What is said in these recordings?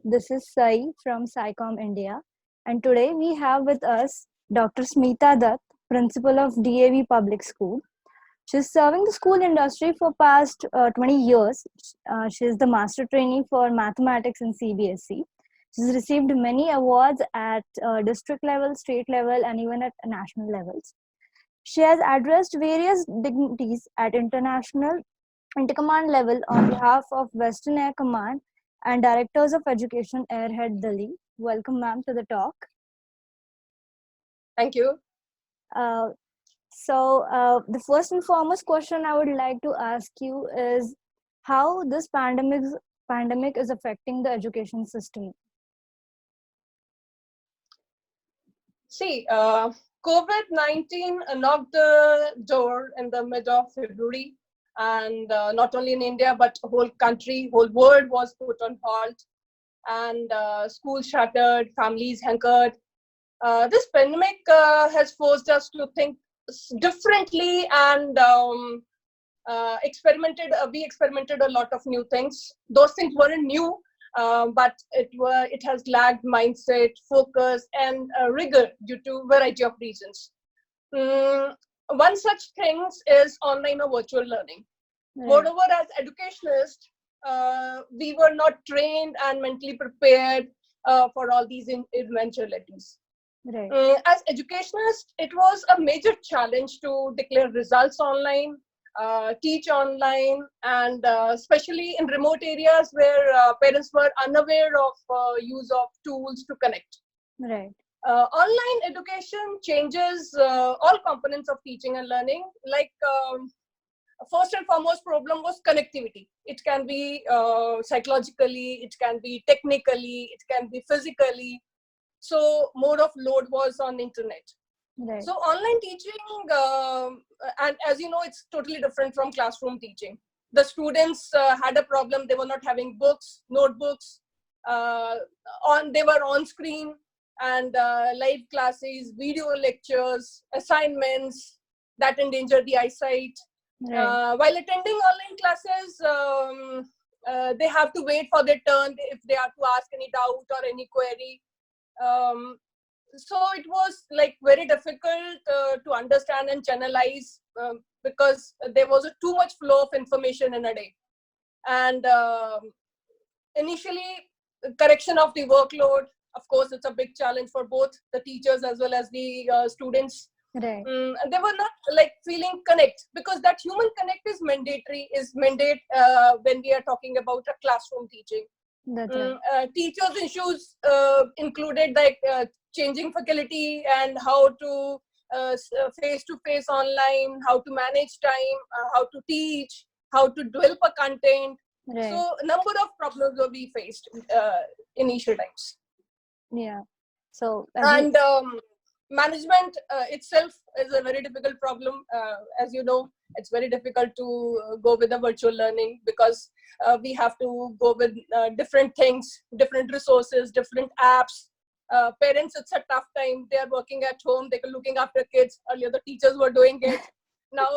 This is Sai from SciComm India, and today we have with us Dr. Smita Dutt, Principal of DAV Public School. She's serving the school industry for past 20 years. She is the master trainee for mathematics in CBSE. She's received many awards at district level, state level, and even at national levels. She has addressed various dignities at international intercommand level on behalf of Western Air Command and Directors of Education Airhead Delhi. Welcome, ma'am, to the talk. Thank you. The first and foremost question I would like to ask you is how this pandemic is affecting the education system. See, COVID-19 knocked the door in the mid of February, and not only in India, but whole country, whole world was put on halt, and schools shuttered, families hunkered. This pandemic has forced us to think differently and we experimented a lot of new things. Those things weren't new, but it has lagged mindset, focus, and rigor due to a variety of reasons. One such thing is online or virtual learning. Right. Moreover, as educationists, we were not trained and mentally prepared for all these eventualities. Right. As educationists, it was a major challenge to declare results online, teach online, and especially in remote areas where parents were unaware of use of tools to connect. Right. Online education changes all components of teaching and learning. Like first and foremost problem was connectivity. It can be psychologically, it can be technically, it can be physically. So more of load was on internet. Right. So online teaching, and as you know, it's totally different from classroom teaching. The students had a problem. They were not having books, notebooks, they were on screen, and live classes, video lectures, assignments that endanger the eyesight. Right. While attending online classes, they have to wait for their turn if they have to ask any doubt or any query. So it was like very difficult to understand and channelize because there was too much flow of information in a day. And initially, correction of the workload, of course, it's a big challenge for both the teachers as well as the students. Right. They were not like feeling connect, because that human connect is mandate when we are talking about a classroom teaching. That's right. Teachers' issues included like changing faculty and how to face-to-face online, how to manage time, how to teach, how to develop a content. Right. So a number of problems were we faced initial times. Yeah. So and management itself is a very difficult problem. As you know, it's very difficult to go with the virtual learning because we have to go with different things, different resources, different apps. Parents, it's a tough time. They are working at home. They're looking after kids. Earlier, the teachers were doing it. Now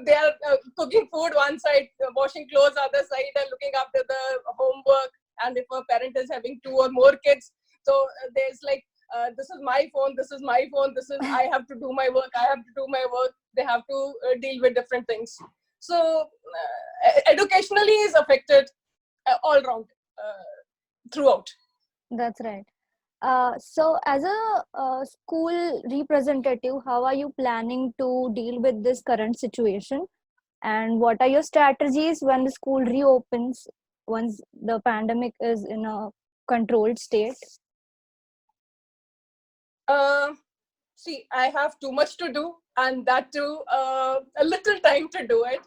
they are cooking food one side, washing clothes other side, and looking after the homework. And if a parent is having 2 or more kids, so there's like, this is my phone, this is my phone, I have to do my work, I have to do my work. They have to deal with different things. So educationally is affected all round throughout. That's right. So as a school representative, how are you planning to deal with this current situation? And what are your strategies when the school reopens once the pandemic is in a controlled state? See, I have too much to do, and that too a little time to do it.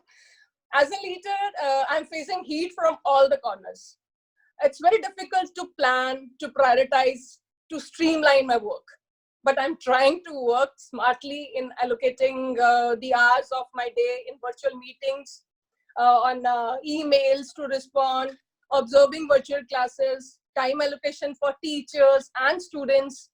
As a leader, I'm facing heat from all the corners. It's very difficult to plan, to prioritize, to streamline my work. But I'm trying to work smartly in allocating the hours of my day in virtual meetings, on emails to respond, observing virtual classes, time allocation for teachers and students,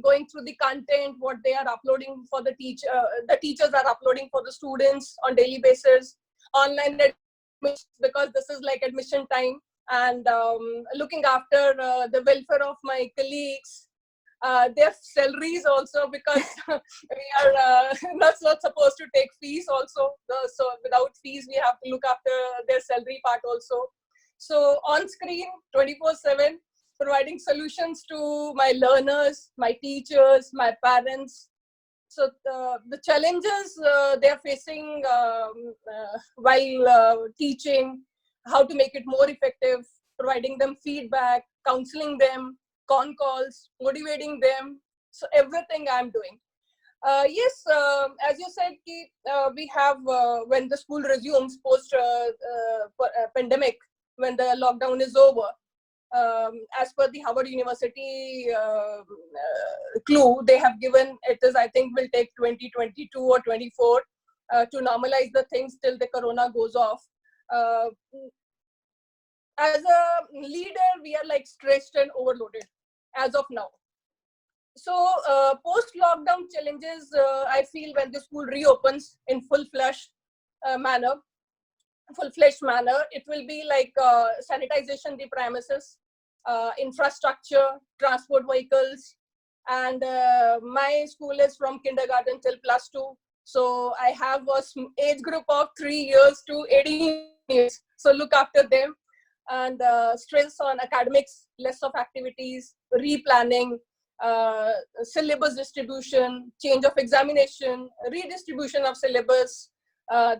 going through the content, what they are uploading for the teachers are uploading for the students on daily basis, online admissions, because this is like admission time. and looking after the welfare of my colleagues, their salaries also, because we are not supposed to take fees also. So without fees, we have to look after their salary part also. So on screen, 24/7, providing solutions to my learners, my teachers, my parents. So the challenges they are facing while teaching, how to make it more effective, providing them feedback, counseling them, con calls, motivating them. So everything I'm doing. Yes, as you said, we have when the school resumes post pandemic, when the lockdown is over. As per the Harvard University clue, they have given it is, I think, will take 2022 or 24 to normalize the things till the corona goes off. Uh, as a leader, we are like stressed and overloaded as of now. So post lockdown challenges, I feel when the school reopens in manner, full-fledged manner, it will be like sanitization the premises, infrastructure, transport vehicles, and my school is from kindergarten till +2. So I have a age group of 3 years to 18 years. So look after them, and stress on academics, less of activities, replanning, syllabus distribution, change of examination, redistribution of syllabus,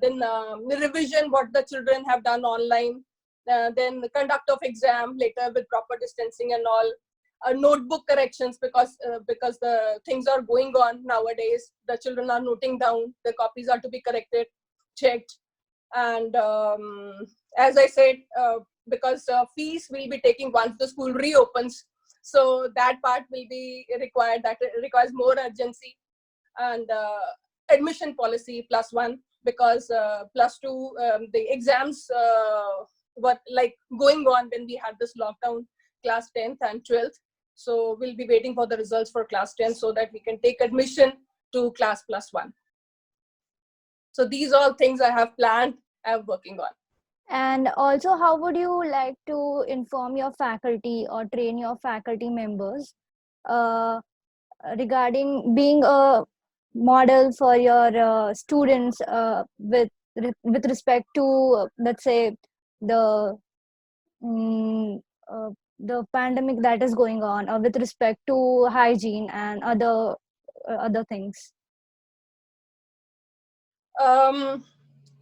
then the revision what the children have done online, then the conduct of exam later with proper distancing and all, notebook corrections, because the things are going on nowadays. The children are noting down, the copies are to be corrected, checked, and as I said, because fees will be taking once the school reopens, so that part will be required. That requires more urgency, and admission policy +1, because +2 the exams were like going on when we had this lockdown, class 10th and 12th. So we'll be waiting for the results for class 10 so that we can take admission to class +1. So these all things I have planned, I'm working on. And also, how would you like to inform your faculty or train your faculty members uh, regarding being a model for your students with respect to let's say the mm, the pandemic that is going on, or with respect to hygiene and other things?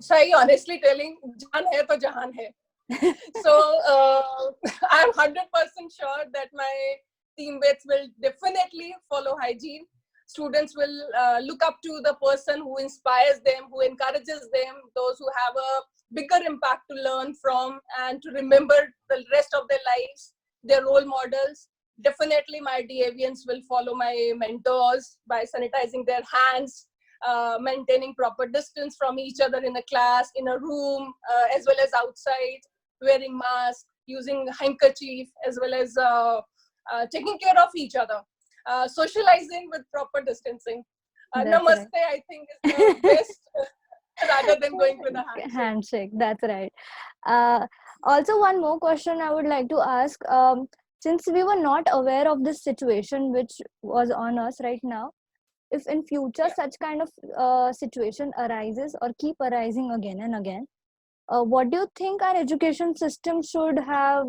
Sai, honestly telling, jaan hai to jahan hai. So I'm 100% sure that my teammates will definitely follow hygiene. Students will look up to the person who inspires them, who encourages them, those who have a bigger impact to learn from and to remember the rest of their lives, their role models. Definitely my DAVians will follow my mentors by sanitizing their hands, maintaining proper distance from each other in a class, in a room, as well as outside, wearing mask, using handkerchief, as well as taking care of each other, socializing with proper distancing. Namaste, Right. I think, is the best rather than going with a handshake. Handshake, that's right. Also, one more question I would like to ask. Since we were not aware of this situation which was on us right now, if in future Yeah. such kind of situation arises or keep arising again and again, what do you think our education system should have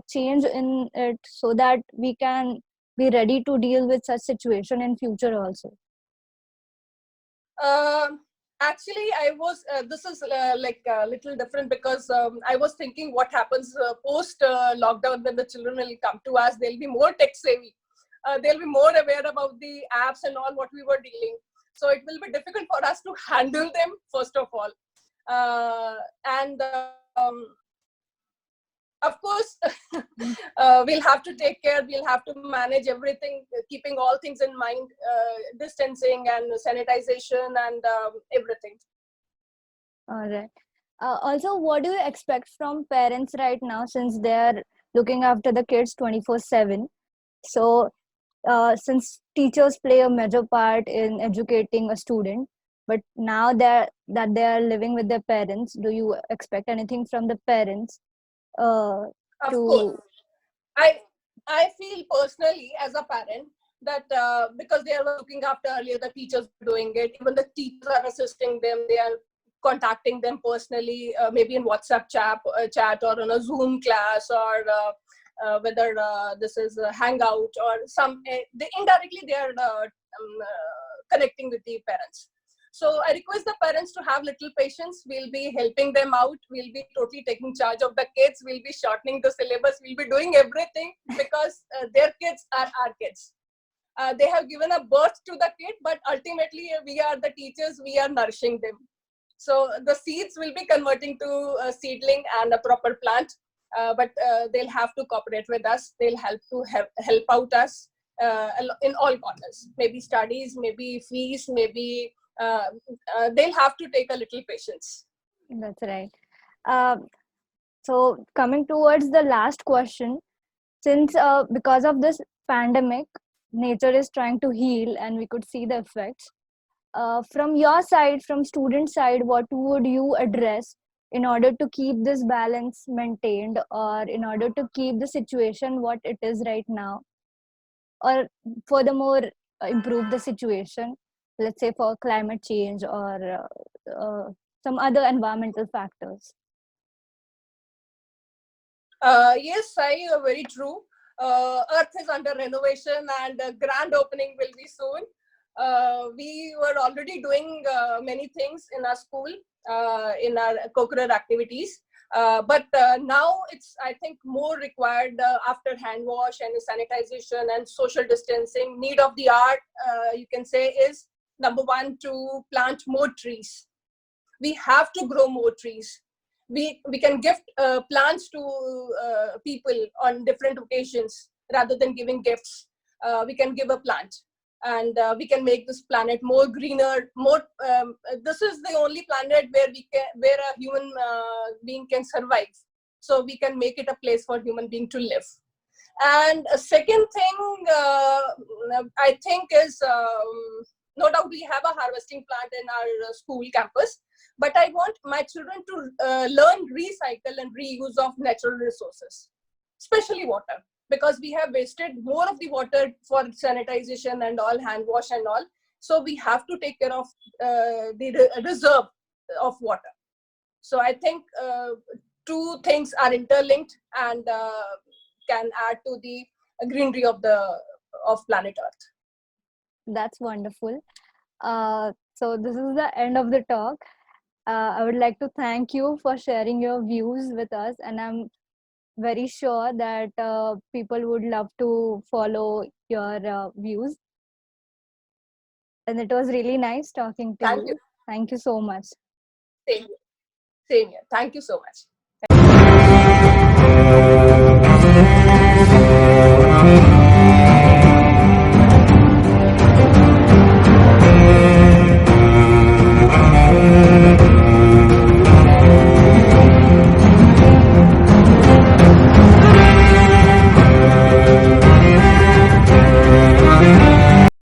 changed in it so that we can be ready to deal with such situation in future also? Actually, I was, this is like a little different, because I was thinking what happens post lockdown when the children will come to us, they'll be more tech savvy. They'll be more aware about the apps and all what we were dealing. So it will be difficult for us to handle them, first of all. And of course, we'll have to take care, we'll have to manage everything, keeping all things in mind, distancing and sanitization and everything. All right. Also, what do you expect from parents right now, since they're looking after the kids 24/7? So, since teachers play a major part in educating a student, but now that they are living with their parents, do you expect anything from the parents? Of to? course. I feel personally as a parent that because they were looking after earlier, the teachers were doing it. Even the teachers are assisting them. They are contacting them personally, maybe in WhatsApp chat or on a Zoom class, or whether this is a Hangout or some. They indirectly they are connecting with the parents. So I request the parents to have little patience. We'll be helping them out. We'll be totally taking charge of the kids. We'll be shortening the syllabus. We'll be doing everything because their kids are our kids. They have given a birth to the kid, but ultimately we are the teachers. We are nourishing them. So the seeds will be converting to a seedling and a proper plant. But they'll have to cooperate with us. They'll help out us in all corners. Maybe studies, maybe fees, maybe they'll have to take a little patience. That's right. Um, so coming towards the last question, since because of this pandemic, nature is trying to heal, and we could see the effects. From your side, from student side, what would you address in order to keep this balance maintained, or in order to keep the situation what it is right now, or furthermore improve the situation, let's say for climate change or some other environmental factors? Yes, Sai, very true. Earth is under renovation and a grand opening will be soon. We were already doing many things in our school, in our co-curricular activities. But now it's, I think, more required after hand wash and sanitization and social distancing. Need of the hour, you can say, is number one, to plant more trees. We have to grow more trees. We can gift plants to people on different occasions rather than giving gifts. We can give a plant, and we can make this planet more greener, more this is the only planet where a human being can survive, so we can make it a place for human being to live. And a second thing, I think, is no doubt we have a harvesting plant in our school campus, but I want my children to learn recycle and reuse of natural resources, especially water, because we have wasted more of the water for sanitization and all, hand wash and all. So we have to take care of the reserve of water. So I think two things are interlinked and can add to the greenery of planet Earth. That's wonderful. So this is the end of the talk. I would like to thank you for sharing your views with us, and I'm very sure that people would love to follow your views. And it was really nice talking to Thank you. you. Thank you so much. Same here. Same here. Thank you so much.